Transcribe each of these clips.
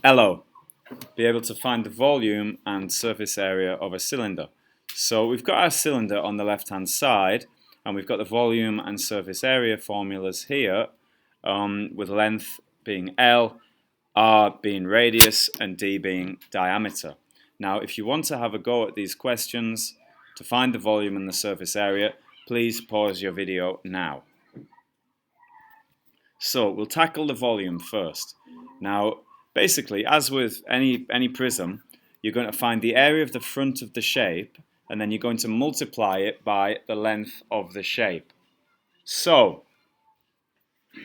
Hello, be able to find the volume and surface area of a cylinder. So we've got our cylinder on the left hand side and we've got the volume and surface area formulas here, with length being L, R being radius and D being diameter. Now if you want to have a go at these questions to find the volume and the surface area, please pause your video now. So we'll tackle the volume first. Now basically, as with any prism, you're going to find the area of the front of the shape and then you're going to multiply it by the length of the shape. So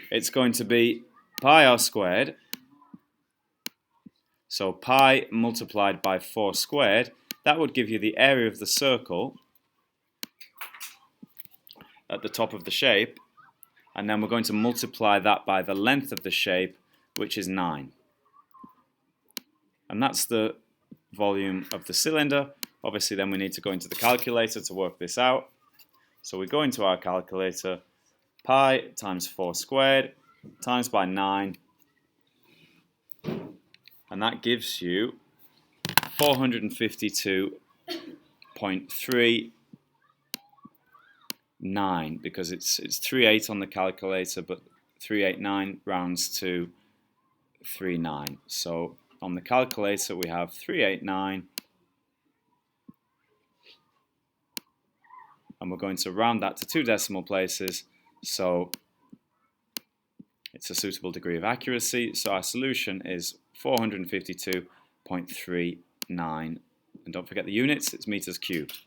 it's going to be pi r squared. So pi multiplied by 4 squared, that would give you the area of the circle at the top of the shape, and then we're going to multiply that by the length of the shape, which is 9. And that's the volume of the cylinder. Obviously then we need to go into the calculator to work this out. So we go into our calculator, pi times 4 squared times by 9, and that gives you 452.39, because it's 38 on the calculator, but 389 rounds to 39. So on the calculator we have 389, and we're going to round that to 2 decimal places, so it's a suitable degree of accuracy. So our solution is 452.39, and don't forget the units, it's meters cubed.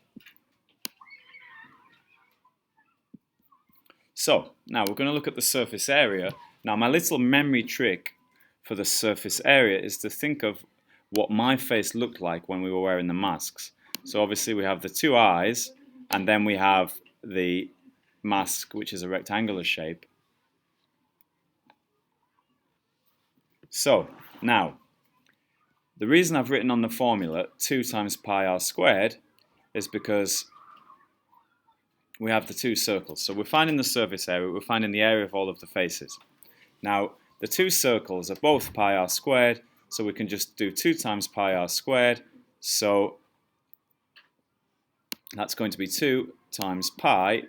So now we're going to look at the surface area. Now my little memory trick for the surface area is to think of what my face looked like when we were wearing the masks. So obviously we have the 2 eyes, and then we have the mask, which is a rectangular shape. So now, the reason I've written on the formula 2 times pi r squared is because we have the 2 circles. So we're finding the surface area, we're finding the area of all of the faces. Now, the 2 circles are both pi r squared, so we can just do 2 times pi r squared. So that's going to be 2 times pi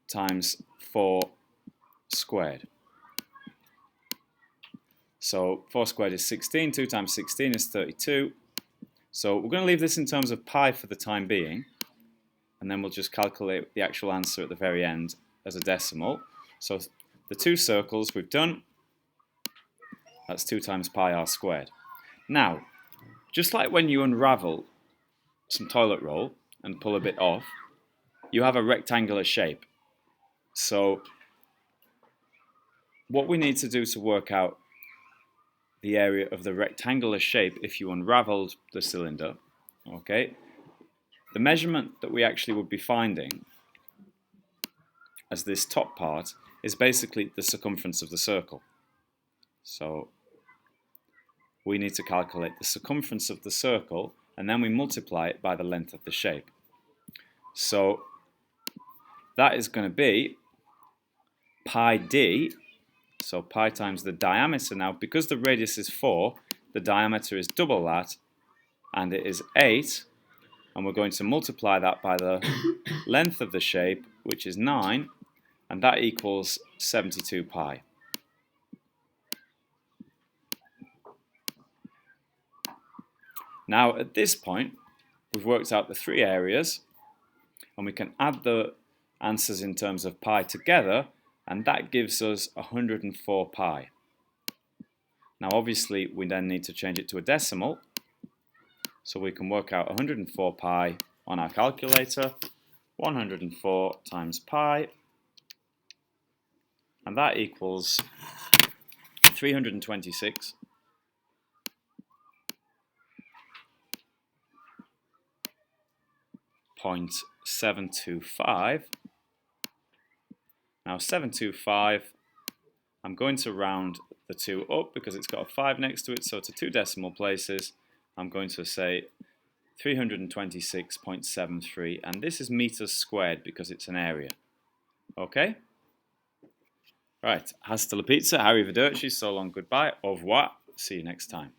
times 4 squared. So 4 squared is 16, 2 times 16 is 32. So we're going to leave this in terms of pi for the time being, and then we'll just calculate the actual answer at the very end as a decimal. So the 2 circles we've done, that's 2 times pi r squared. Now, just like when you unravel some toilet roll and pull a bit off, you have a rectangular shape. So what we need to do to work out the area of the rectangular shape if you unraveled the cylinder, okay, the measurement that we actually would be finding as this top part is basically the circumference of the circle. So we need to calculate the circumference of the circle and then we multiply it by the length of the shape. So that is going to be pi d. So pi times the diameter. Now, because the radius is 4, the diameter is double that, and it is 8, and we're going to multiply that by the length of the shape, which is 9, and that equals 72 pi. Now, at this point, we've worked out the 3 areas, and we can add the answers in terms of pi together, and that gives us 104 pi. Now obviously we then need to change it to a decimal, so we can work out 104 pi on our calculator. 104 times pi, and that equals 326.725. Now 725, I'm going to round the 2 up because it's got a 5 next to it, so to 2 decimal places I'm going to say 326.73, and this is meters squared because it's an area. Okay? Right, hasta la pizza, arrivederci, so long, goodbye, au revoir, see you next time.